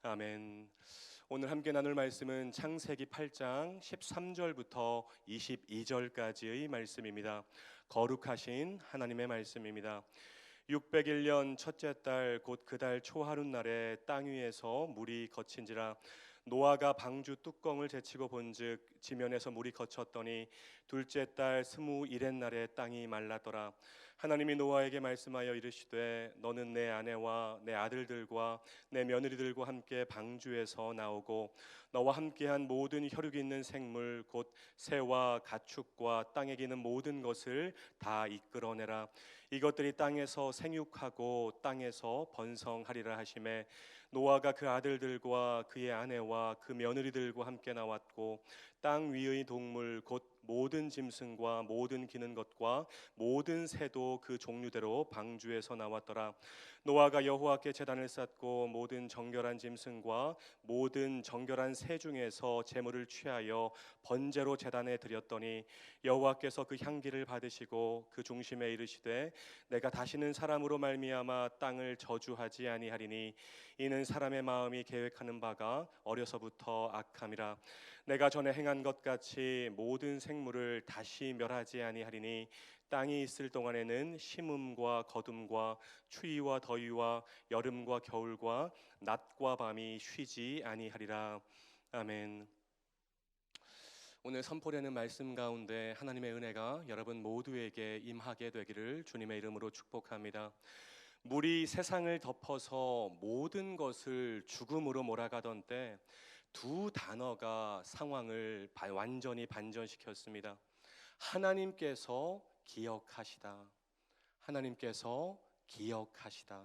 아멘. 오늘 함께 나눌 말씀은 창세기 8장 13절부터 22절까지의 말씀입니다. 거룩하신 하나님의 말씀입니다. 601년 첫째 달 곧 그 달 초하룻날에 땅 위에서 물이 거친지라. 노아가 방주 뚜껑을 제치고 본즉 지면에서 물이 거쳤더니 둘째 달 21의 날에 땅이 말랐더라. 하나님이 노아에게 말씀하여 이르시되 너는 내 아내와 내 아들들과 내 며느리들과 함께 방주에서 나오고 너와 함께한 모든 혈육이 있는 생물 곧 새와 가축과 땅에 기는 모든 것을 다 이끌어내라. 이것들이 땅에서 생육하고 땅에서 번성하리라 하시매 노아가 그 아들들과 그의 아내와 그 며느리들과 함께 나왔고 땅 위의 동물 곧 모든 짐승과 모든 기는 것과 모든 새도 그 종류대로 방주에서 나왔더라. 노아가 여호와께 제단을 쌓고 모든 정결한 짐승과 모든 정결한 새 중에서 제물을 취하여 번제로 제단에 드렸더니 여호와께서 그 향기를 받으시고 그 중심에 이르시되 내가 다시는 사람으로 말미암아 땅을 저주하지 아니하리니 이는 사람의 마음이 계획하는 바가 어려서부터 악함이라. 내가 전에 행한 것 같이 모든 생물을 다시 멸하지 아니하리니 땅이 있을 동안에는 심음과 거둠과 추위와 더위와 여름과 겨울과 낮과 밤이 쉬지 아니하리라. 아멘. 오늘 선포되는 말씀 가운데 하나님의 은혜가 여러분 모두에게 임하게 되기를 주님의 이름으로 축복합니다. 물이 세상을 덮어서 모든 것을 죽음으로 몰아가던 때 두 단어가 상황을 완전히 반전시켰습니다. 하나님께서 기억하시다. 하나님께서 기억하시다.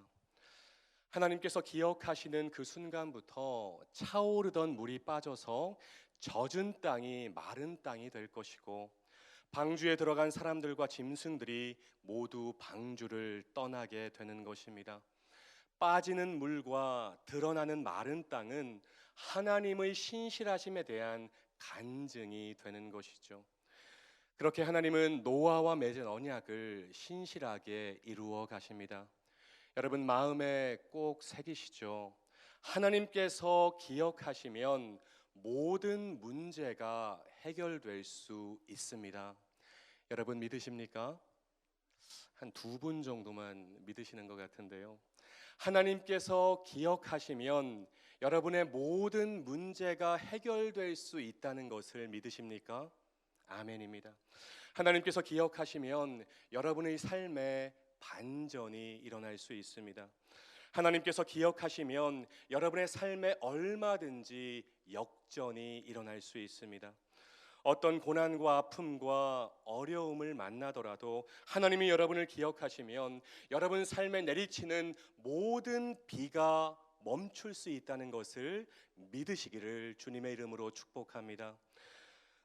하나님께서 기억하시는 그 순간부터 차오르던 물이 빠져서 젖은 땅이 마른 땅이 될 것이고 방주에 들어간 사람들과 짐승들이 모두 방주를 떠나게 되는 것입니다. 빠지는 물과 드러나는 마른 땅은 하나님의 신실하심에 대한 간증이 되는 것이죠. 그렇게 하나님은 노아와 맺은 언약을 신실하게 이루어 가십니다. 여러분 마음에 꼭 새기시죠. 하나님께서 기억하시면 모든 문제가 해결될 수 있습니다. 여러분 믿으십니까? 한 두 분 정도만 믿으시는 것 같은데요. 하나님께서 기억하시면 여러분의 모든 문제가 해결될 수 있다는 것을 믿으십니까? 아멘입니다. 하나님께서 기억하시면 여러분의 삶에 반전이 일어날 수 있습니다. 하나님께서 기억하시면 여러분의 삶에 얼마든지 역전이 일어날 수 있습니다. 어떤 고난과 아픔과 어려움을 만나더라도 하나님이 여러분을 기억하시면 여러분 삶에 내리치는 모든 비가 멈출 수 있다는 것을 믿으시기를 주님의 이름으로 축복합니다.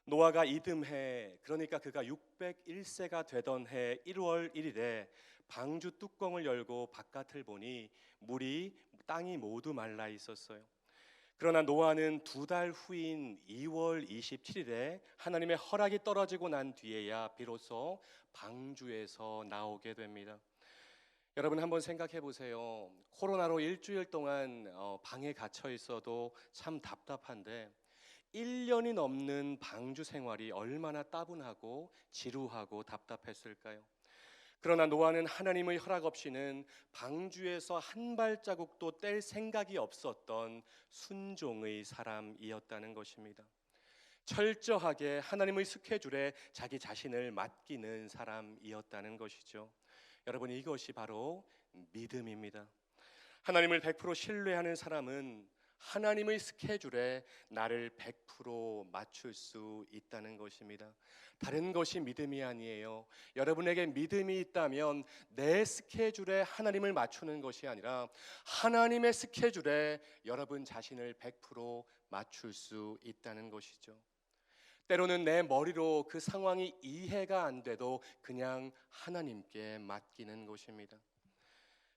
노아가 이듬해, 그러니까 그가 601세가 되던 해 1월 1일에 방주 뚜껑을 열고 바깥을 보니 물이 땅이 모두 말라 있었어요. 그러나 노아는 두 달 후인 2월 27일에 하나님의 허락이 떨어지고 난 뒤에야 비로소 방주에서 나오게 됩니다. 여러분 한번 생각해 보세요. 코로나로 일주일 동안 방에 갇혀 있어도 참 답답한데 1년이 넘는 방주 생활이 얼마나 따분하고 지루하고 답답했을까요? 그러나 노아는 하나님의 허락 없이는 방주에서 한 발자국도 뗄 생각이 없었던 순종의 사람이었다는 것입니다. 철저하게 하나님의 스케줄에 자기 자신을 맡기는 사람이었다는 것이죠. 여러분 이것이 바로 믿음입니다. 하나님을 100% 신뢰하는 사람은 하나님의 스케줄에 나를 100% 맞출 수 있다는 것입니다. 다른 것이 믿음이 아니에요. 여러분에게 믿음이 있다면 내 스케줄에 하나님을 맞추는 것이 아니라 하나님의 스케줄에 여러분 자신을 100% 맞출 수 있다는 것이죠. 때로는 내 머리로 그 상황이 이해가 안 돼도 그냥 하나님께 맡기는 것입니다.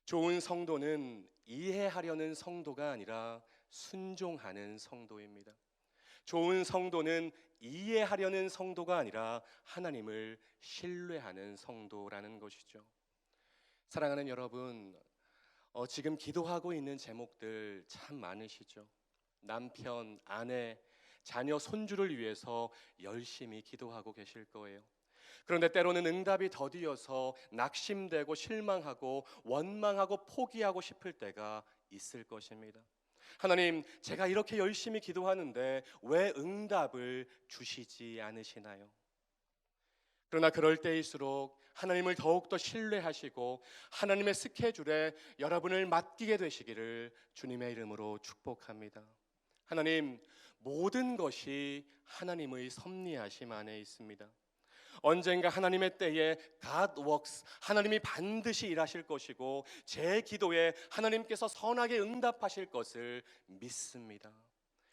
좋은 성도는 이해하려는 성도가 아니라 순종하는 성도입니다. 좋은 성도는 이해하려는 성도가 아니라 하나님을 신뢰하는 성도라는 것이죠. 사랑하는 여러분, 지금 기도하고 있는 제목들 참 많으시죠? 남편, 아내, 자녀, 손주를 위해서 열심히 기도하고 계실 거예요. 그런데 때로는 응답이 더디어서 낙심되고 실망하고 원망하고 포기하고 싶을 때가 있을 것입니다. 하나님, 제가 이렇게 열심히 기도하는데 왜 응답을 주시지 않으시나요? 그러나 그럴 때일수록 하나님을 더욱더 신뢰하시고 하나님의 스케줄에 여러분을 맡기게 되시기를 주님의 이름으로 축복합니다. 하나님, 모든 것이 하나님의 섭리하심 안에 있습니다. 언젠가 하나님의 때에 God works, 하나님이 반드시 일하실 것이고 제 기도에 하나님께서 선하게 응답하실 것을 믿습니다.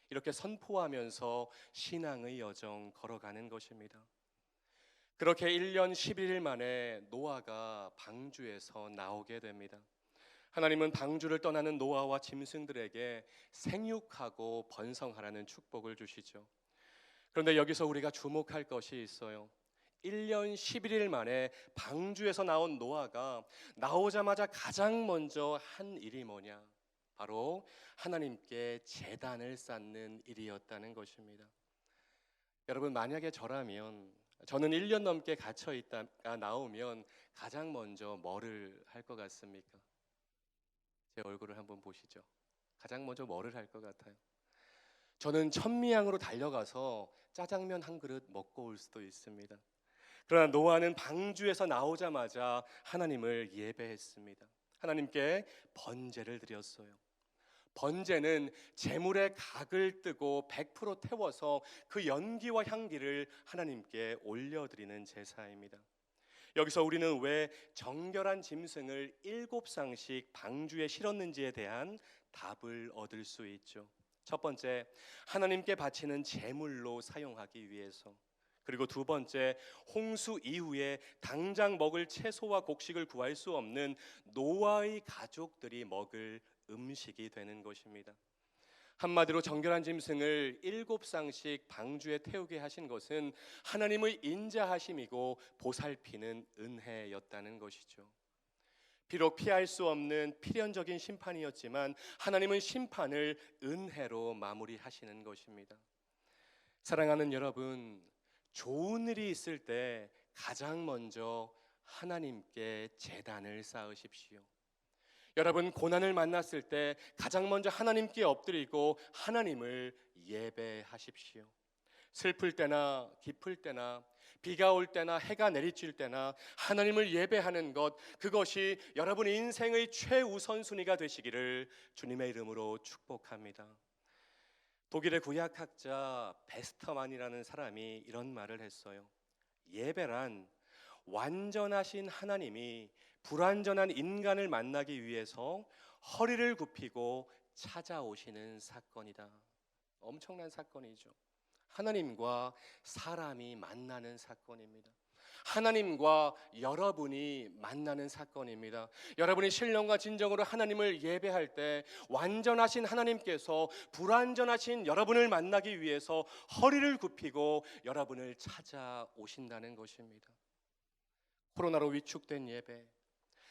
이렇게 선포하면서 신앙의 여정 걸어가는 것입니다. 그렇게 1년 11일 만에 노아가 방주에서 나오게 됩니다. 하나님은 방주를 떠나는 노아와 짐승들에게 생육하고 번성하라는 축복을 주시죠. 그런데 여기서 우리가 주목할 것이 있어요. 1년 11일 만에 방주에서 나온 노아가 나오자마자 가장 먼저 한 일이 뭐냐? 바로 하나님께 제단을 쌓는 일이었다는 것입니다. 여러분, 만약에 저는 1년 넘게 갇혀 있다가 나오면 가장 먼저 뭐를 할 것 같습니까? 제 얼굴을 한번 보시죠. 가장 먼저 뭐를 할 것 같아요? 저는 천미향으로 달려가서 짜장면 한 그릇 먹고 올 수도 있습니다. 그러나 노아는 방주에서 나오자마자 하나님을 예배했습니다. 하나님께 번제를 드렸어요. 번제는 제물의 각을 뜨고 100% 태워서 그 연기와 향기를 하나님께 올려드리는 제사입니다. 여기서 우리는 왜 정결한 짐승을 7쌍씩 방주에 실었는지에 대한 답을 얻을 수 있죠. 첫 번째, 하나님께 바치는 제물로 사용하기 위해서. 그리고 두 번째, 홍수 이후에 당장 먹을 채소와 곡식을 구할 수 없는 노아의 가족들이 먹을 음식이 되는 것입니다. 한마디로 정결한 짐승을 7쌍씩 방주에 태우게 하신 것은 하나님의 인자하심이고 보살피는 은혜였다는 것이죠. 비록 피할 수 없는 필연적인 심판이었지만 하나님은 심판을 은혜로 마무리하시는 것입니다. 사랑하는 여러분, 좋은 일이 있을 때 가장 먼저 하나님께 제단을 쌓으십시오. 여러분, 고난을 만났을 때 가장 먼저 하나님께 엎드리고 하나님을 예배하십시오. 슬플 때나 기쁠 때나 비가 올 때나 해가 내리칠 때나 하나님을 예배하는 것, 그것이 여러분의 인생의 최우선순위가 되시기를 주님의 이름으로 축복합니다. 독일의 구약학자 베스터만이라는 사람이 이런 말을 했어요. 예배란 완전하신 하나님이 불완전한 인간을 만나기 위해서 허리를 굽히고 찾아오시는 사건이다. 엄청난 사건이죠. 하나님과 사람이 만나는 사건입니다. 하나님과 여러분이 만나는 사건입니다. 여러분이 신령과 진정으로 하나님을 예배할 때 완전하신 하나님께서 불완전하신 여러분을 만나기 위해서 허리를 굽히고 여러분을 찾아오신다는 것입니다. 코로나로 위축된 예배,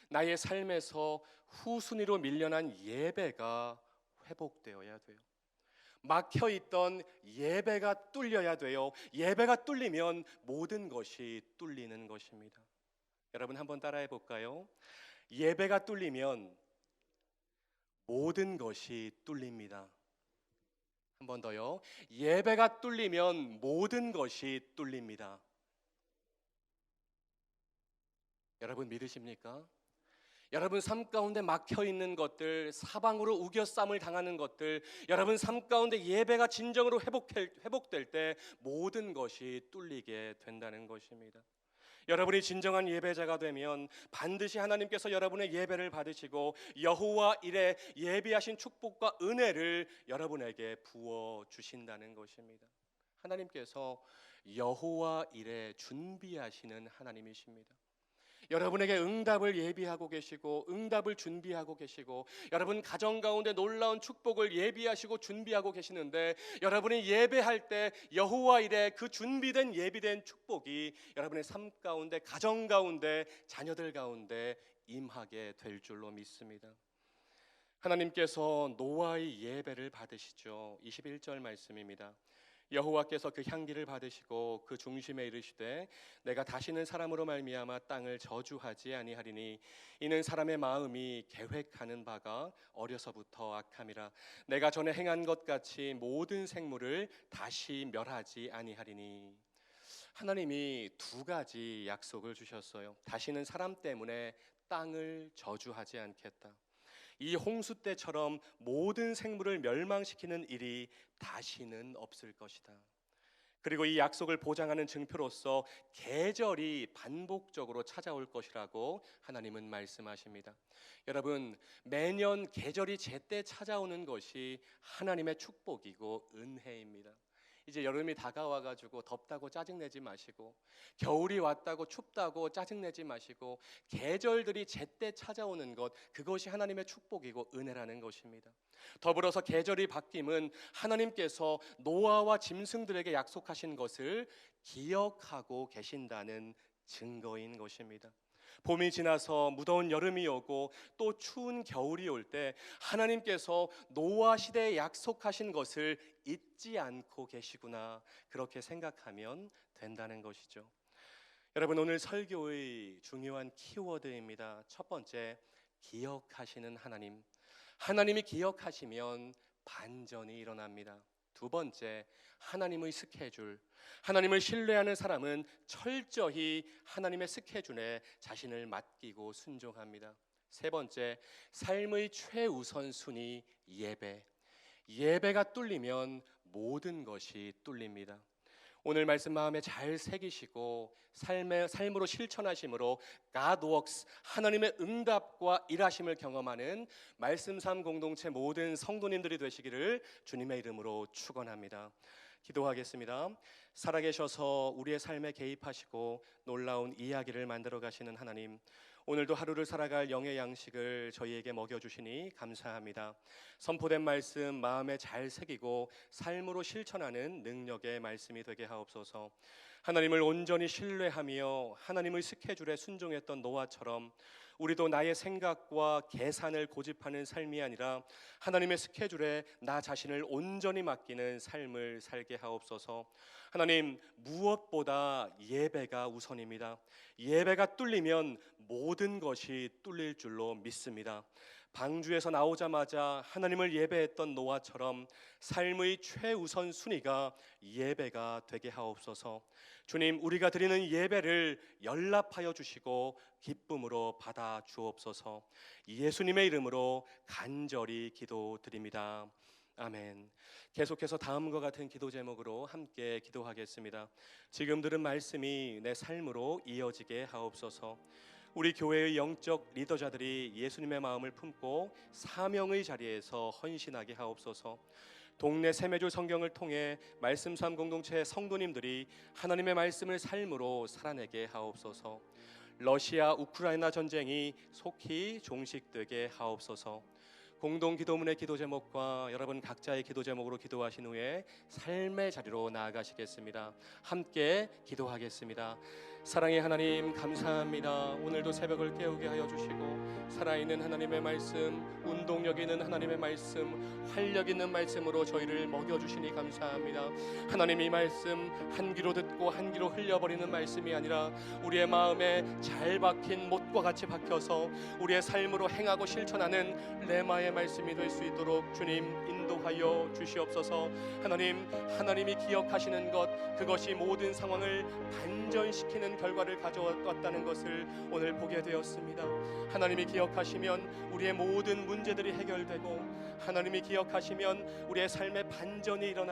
나의 삶에서 후순위로 밀려난 예배가 회복되어야 돼요. 막혀있던 예배가 뚫려야 돼요. 예배가 뚫리면 모든 것이 뚫리는 것입니다. 여러분, 한번 따라해 볼까요? 예배가 뚫리면 모든 것이 뚫립니다. 한 번 더요. 예배가 뚫리면 모든 것이 뚫립니다. 여러분, 믿으십니까? 여러분 삶 가운데 막혀 있는 것들, 사방으로 우겨쌈을 당하는 것들, 여러분 삶 가운데 예배가 진정으로 회복될 때 모든 것이 뚫리게 된다는 것입니다. 여러분이 진정한 예배자가 되면 반드시 하나님께서 여러분의 예배를 받으시고 여호와 일에 예비하신 축복과 은혜를 여러분에게 부어 주신다는 것입니다. 하나님께서 여호와 일에 준비하시는 하나님이십니다. 여러분에게 응답을 예비하고 계시고 응답을 준비하고 계시고 여러분 가정 가운데 놀라운 축복을 예비하시고 준비하고 계시는데 여러분이 예배할 때 여호와 일에 그 준비된 예비된 축복이 여러분의 삶 가운데, 가정 가운데, 자녀들 가운데 임하게 될 줄로 믿습니다. 하나님께서 노아의 예배를 받으시죠. 21절 말씀입니다. 여호와께서 그 향기를 받으시고 그 중심에 이르시되 내가 다시는 사람으로 말미암아 땅을 저주하지 아니하리니 이는 사람의 마음이 계획하는 바가 어려서부터 악함이라. 내가 전에 행한 것 같이 모든 생물을 다시 멸하지 아니하리니. 하나님이 두 가지 약속을 주셨어요. 다시는 사람 때문에 땅을 저주하지 않겠다. 이 홍수 때처럼 모든 생물을 멸망시키는 일이 다시는 없을 것이다. 그리고 이 약속을 보장하는 증표로서 계절이 반복적으로 찾아올 것이라고 하나님은 말씀하십니다. 여러분, 매년 계절이 제때 찾아오는 것이 하나님의 축복이고 은혜입니다. 이제 여름이 다가와가지고 덥다고 짜증내지 마시고, 겨울이 왔다고 춥다고 짜증내지 마시고, 계절들이 제때 찾아오는 것, 그것이 하나님의 축복이고 은혜라는 것입니다. 더불어서 계절이 바뀜은 하나님께서 노아와 짐승들에게 약속하신 것을 기억하고 계신다는 증거인 것입니다. 봄이 지나서 무더운 여름이 오고 또 추운 겨울이 올 때 하나님께서 노아 시대에 약속하신 것을 잊지 않고 계시구나, 그렇게 생각하면 된다는 것이죠. 여러분, 오늘 설교의 중요한 키워드입니다. 첫 번째, 기억하시는 하나님. 하나님이 기억하시면 반전이 일어납니다. 두 번째, 하나님의 스케줄. 하나님을 신뢰하는 사람은 철저히 하나님의 스케줄에 자신을 맡기고 순종합니다. 세 번째, 삶의 최우선순위 예배. 예배가 뚫리면 모든 것이 뚫립니다. 오늘 말씀 마음에 잘 새기시고 삶으로 실천하심으로 God works, 하나님의 응답과 일하심을 경험하는 말씀 삶 공동체 모든 성도님들이 되시기를 주님의 이름으로 축원합니다. 기도하겠습니다. 살아계셔서 우리의 삶에 개입하시고 놀라운 이야기를 만들어 가시는 하나님, 오늘도 하루를 살아갈 영의 양식을 저희에게 먹여주시니 감사합니다. 선포된 말씀 마음에 잘 새기고 삶으로 실천하는 능력의 말씀이 되게 하옵소서. 하나님을 온전히 신뢰하며 하나님의 스케줄에 순종했던 노아처럼 우리도 나의 생각과 계산을 고집하는 삶이 아니라 하나님의 스케줄에 나 자신을 온전히 맡기는 삶을 살게 하옵소서. 하나님, 무엇보다 예배가 우선입니다. 예배가 뚫리면 모든 것이 뚫릴 줄로 믿습니다. 방주에서 나오자마자 하나님을 예배했던 노아처럼 삶의 최우선 순위가 예배가 되게 하옵소서. 주님, 우리가 드리는 예배를 연락하여 주시고 기쁨으로 받아 주옵소서. 예수님의 이름으로 간절히 기도드립니다. 아멘. 계속해서 다음과 같은 기도 제목으로 함께 기도하겠습니다. 지금 들은 말씀이 내 삶으로 이어지게 하옵소서. 우리 교회의 영적 리더자들이 예수님의 마음을 품고 사명의 자리에서 헌신하게 하옵소서. 동네 세매줄 성경을 통해 말씀 삶 공동체 성도님들이 하나님의 말씀을 삶으로 살아내게 하옵소서. 러시아 우크라이나 전쟁이 속히 종식되게 하옵소서. 공동 기도문의 기도 제목과 여러분 각자의 기도 제목으로 기도하신 후에 삶의 자리로 나아가시겠습니다. 함께 기도하겠습니다. 사랑의 하나님, 감사합니다. 오늘도 새벽을 깨우게 하여 주시고 살아있는 하나님의 말씀, 운동력 있는 하나님의 말씀, 활력 있는 말씀으로 저희를 먹여주시니 감사합니다. 하나님, 이 말씀 한 귀로 듣고 한 귀로 흘려버리는 말씀이 아니라 우리의 마음에 잘 박힌 못과 같이 박혀서 우리의 삶으로 행하고 실천하는 레마의 말씀이 될 수 있도록 주님 인도하여 주시옵소서. 하나님, 하나님이 기억하시는 것, 그것이 모든 상황을 반전시키는 결과를 가져왔다는 것을 오늘 보게 되었습니다. 하나님이 기억하시면 우리의 모든 문제들이 해결되고 하나님이 기억하시면 우리의 삶의 반전이 일어나고